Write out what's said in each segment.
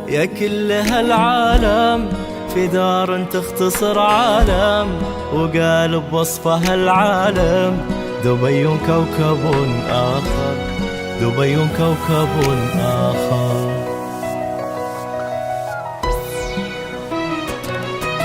يا كل هالعالم في دار تختصر عالم، وقال بوصفها العالم دبي كوكب آخر، دبي كوكب آخر.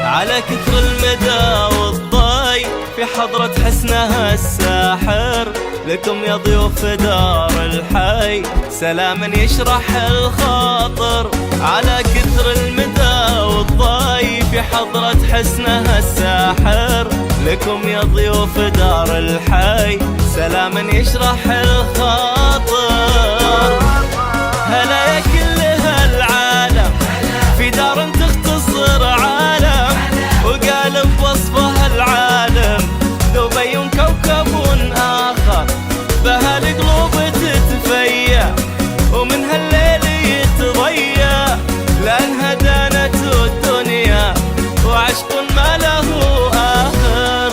على كثر المدى والضي في حضرة حسنها الساحر، لكم يا ضيوف دار الحي سلاما يشرح الخاطر. على كثر المدى والضي في حضرة حسنها الساحر، لكم يا ضيوف دار الحي سلاما يشرح الخاطر. هلا يا كل هالعالم في دار تختصر عالم، وقال بوصفها العالم دبي كوكب آخر. بها القلوب تتفيا ومن هالليل يتضيا، لأنها دانت الدنيا وعشق ما له آخر.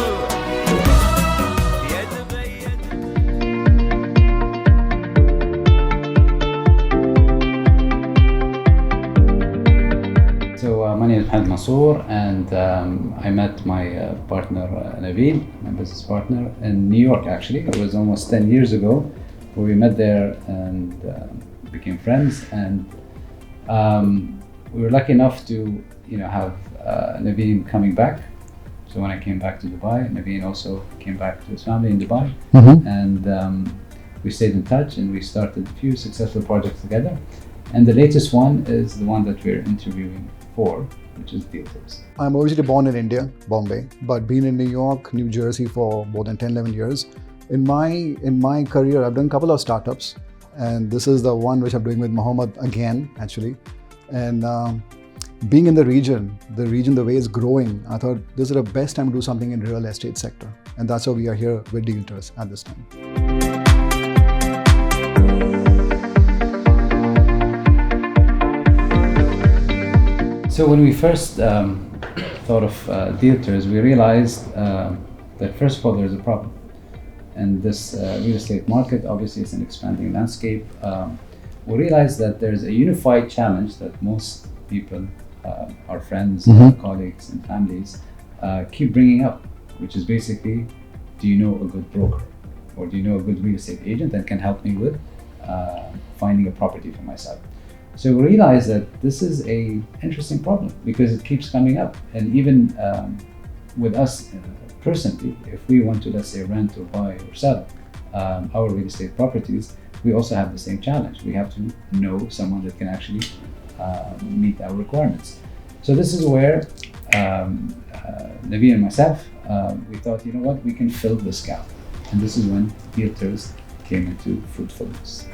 So my name is Mohammed Mansoor, and I met my partner Navin, my business partner, in New York. Actually, it was almost 10 years ago where we met there and became friends. And we were lucky enough to, have Navin coming back. So when I came back to Dubai, Navin also came back to his family in Dubai, and we stayed in touch and we started a few successful projects together. And the latest one is the one that we're interviewing for, which is Dealtors. I'm originally born in India, Bombay, but been in New York, New Jersey for more than 10-11 years. In my career, I've done a couple of startups, and this is the one which I'm doing with Mohammed again, actually. And being in the region, the way it's growing, I thought this is the best time to do something in real estate sector. And that's why we are here with Dealtors at this time. So when we first thought of Dealtors, we realized that first of all there's a problem, and this real estate market obviously is an expanding landscape. We realized that there's a unified challenge that most people, our friends, colleagues, and families keep bringing up, which is basically, do you know a good broker, or do you know a good real estate agent that can help me with finding a property for myself? So we realized that this is an interesting problem because it keeps coming up, and even with us personally, if we want to, let's say, rent or buy or sell our real estate properties, we also have the same challenge. We have to know someone that can actually meet our requirements. So this is where Navin and myself, we thought, you know what, we can fill this gap, and this is when Dealtors came into fruitfulness.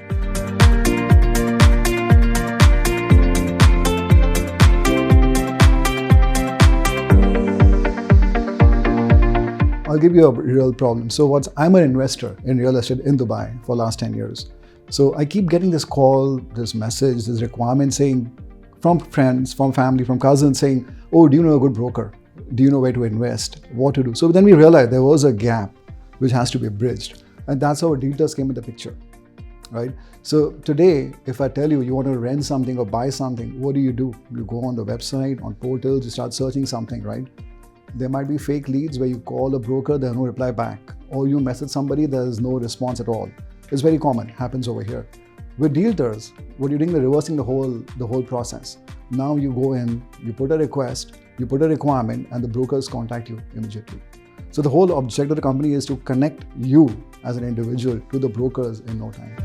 I'll give you a real problem. So I'm an investor in real estate in Dubai for the last 10 years. So I keep getting this call, this message, this requirement saying from friends, from family, from cousins saying, oh, do you know a good broker? Do you know where to invest? What to do? So then we realized there was a gap which has to be bridged. And that's how Dealtors came in the picture, right? So today, if I tell you, you want to rent something or buy something, what do? You go on the website, on portals, you start searching something, right? There might be fake leads where you call a broker, there's no reply back. Or you message somebody, there's no response at all. It's very common, happens over here. With Dealtors, what you're doing, they're reversing the whole process. Now you go in, you put a request, you put a requirement, and the brokers contact you immediately. So the whole objective of the company is to connect you as an individual to the brokers in no time.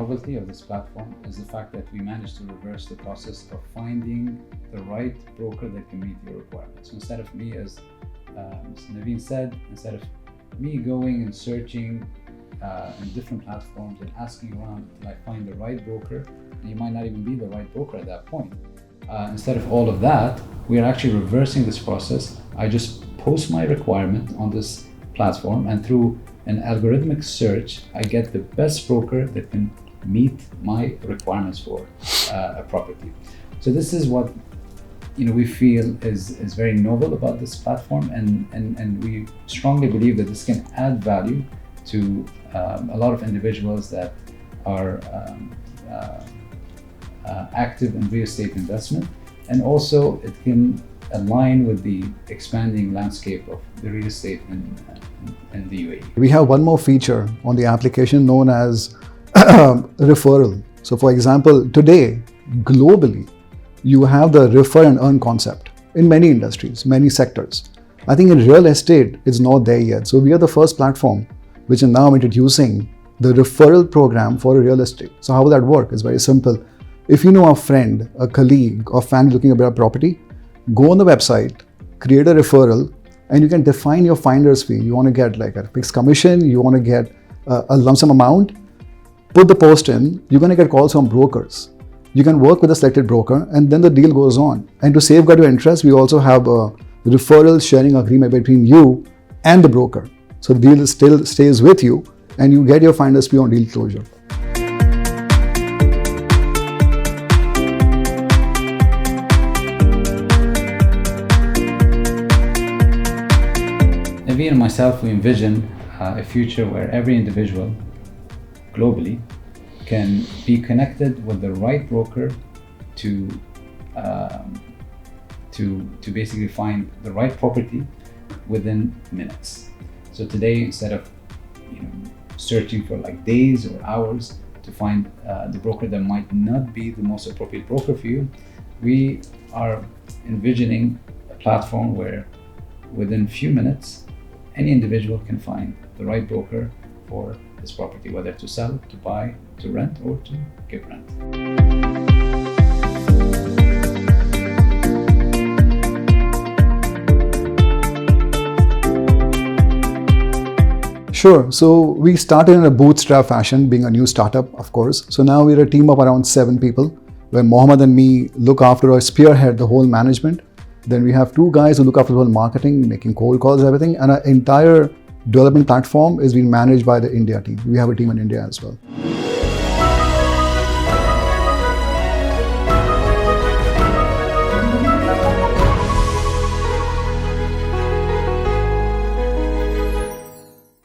Novelty of this platform is the fact that we managed to reverse the process of finding the right broker that can meet your requirements. So instead of me, as Navin said, instead of me going and searching in different platforms and asking around till I find the right broker, and you might not even be the right broker at that point. Instead of all of that, we are actually reversing this process. I just post my requirement on this platform, and through an algorithmic search, I get the best broker that can meet my requirements for. a property. So this is what we feel is very novel about this platform, and we strongly believe that this can add value to a lot of individuals that are active in real estate investment, and also it can align with the expanding landscape of the real estate in the UAE. We have one more feature on the application known as referral. So for example, today, globally, you have the refer and earn concept in many industries, many sectors. I think in real estate, it's not there yet. So we are the first platform which is now introducing the referral program for real estate. So how will that work? It's very simple. If you know a friend, a colleague, or family looking at a property, go on the website, create a referral, and you can define your finder's fee. You want to get like a fixed commission, you want to get a lump sum amount, put the post in, you're going to get calls from brokers. You can work with a selected broker, and then the deal goes on. And to safeguard your interest, we also have a referral sharing agreement between you and the broker. So the deal still stays with you, and you get your finder's fee on deal closure. Navin and myself, we envision a future where every individual globally can be connected with the right broker to basically find the right property within minutes. So today, instead of searching for like days or hours to find the broker that might not be the most appropriate broker for you, we are envisioning a platform where within few minutes any individual can find the right broker for his property, whether to sell, to buy, to rent, or to give rent. Sure. So we started in a bootstrap fashion, being a new startup, of course. So now we're a team of around 7 people, where Mohammed and me look after or spearhead the whole management. Then we have 2 guys who look after the whole marketing, making cold calls, everything. And our entire development platform is being managed by the India team. We have a team in India as well.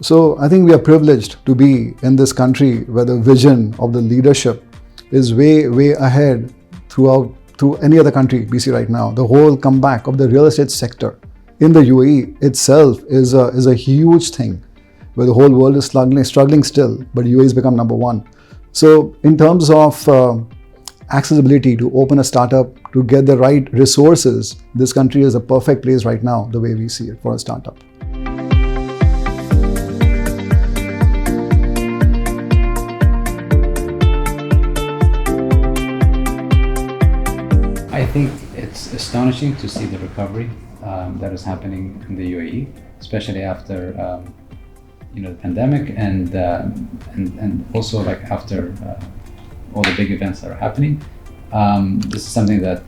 So I think we are privileged to be in this country where the vision of the leadership is way, way ahead through any other country we see right now. The whole comeback of the real estate sector in the UAE itself is a huge thing, where the whole world is struggling still, but UAE has become number 1. So in terms of accessibility to open a startup, to get the right resources, this country is a perfect place right now, the way we see it for a startup. I think it's astonishing to see the recovery that is happening in the UAE, especially after the pandemic and also like after all the big events that are happening. This is something that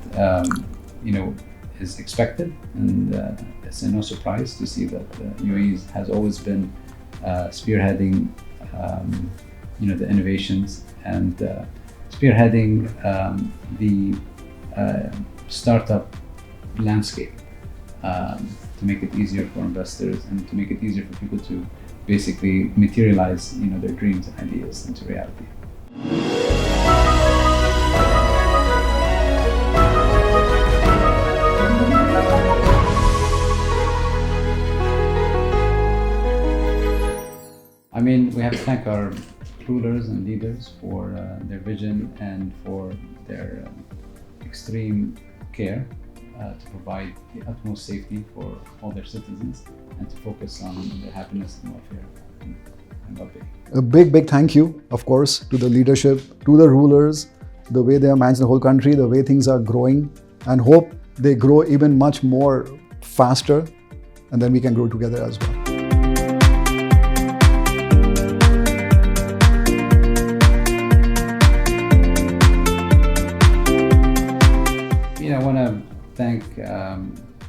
is expected, and it's no surprise to see that the UAE has always been spearheading the innovations and spearheading the startup landscape to make it easier for investors and to make it easier for people to basically materialize their dreams and ideas into reality. I mean, we have to thank our rulers and leaders for their vision and for their extreme care to provide the utmost safety for all their citizens and to focus on their happiness and welfare and well-being. A big thank you, of course, to the leadership, to the rulers, the way they are managing the whole country, the way things are growing, and hope they grow even much more faster, and then we can grow together as well.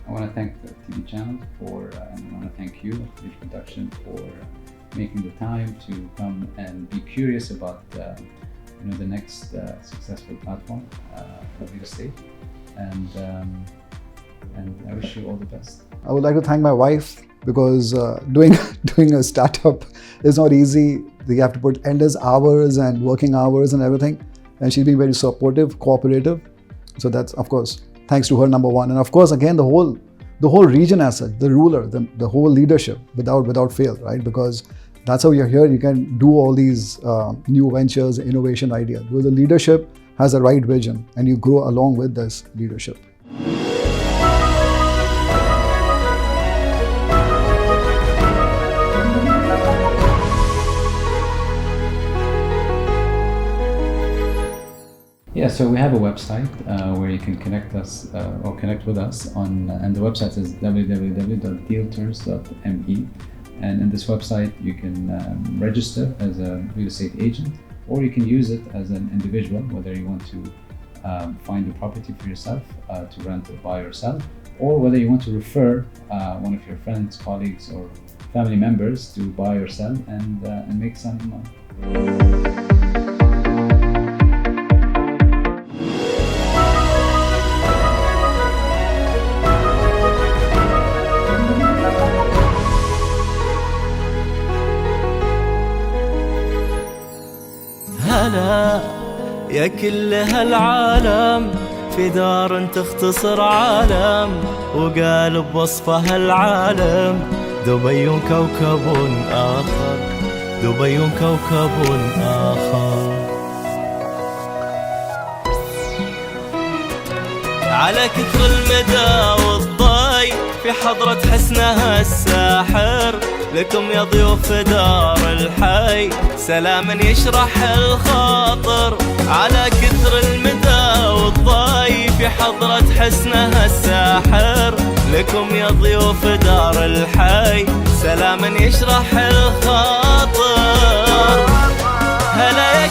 I want to thank the TV channel and I want to thank you, the production, for making the time to come and be curious about the next successful platform for real estate. And I wish you all the best. I would like to thank my wife because doing a startup is not easy. You have to put endless hours and working hours and everything. And she's been very supportive, cooperative. So that's, of course, thanks to her, number one. And of course, again, the whole region as such, the ruler, the whole leadership, without fail, right? Because that's how you're here. You can do all these new ventures, innovation ideas. Because the leadership has the right vision, and you grow along with this leadership. Yeah, so we have a website where you can connect us or connect with us on, and the website is www.dealtors.me. And in this website, you can register as a real estate agent, or you can use it as an individual, whether you want to find a property for yourself to rent or buy or sell, or whether you want to refer one of your friends, colleagues, or family members to buy or sell and make some money. هلا يا كل هالعالم في دار تختصر عالم وقال بوصفها العالم دبي كوكب آخر دبي كوكب آخر على كثر المدى والضي في حضرة حسنها الساحر لكم يا ضيوف دار الحي سلاما يشرح الخاطر على كثر المدى والضي في حضرة حسنها الساحر لكم يا ضيوف دار الحي سلاما يشرح الخاطر هلا يا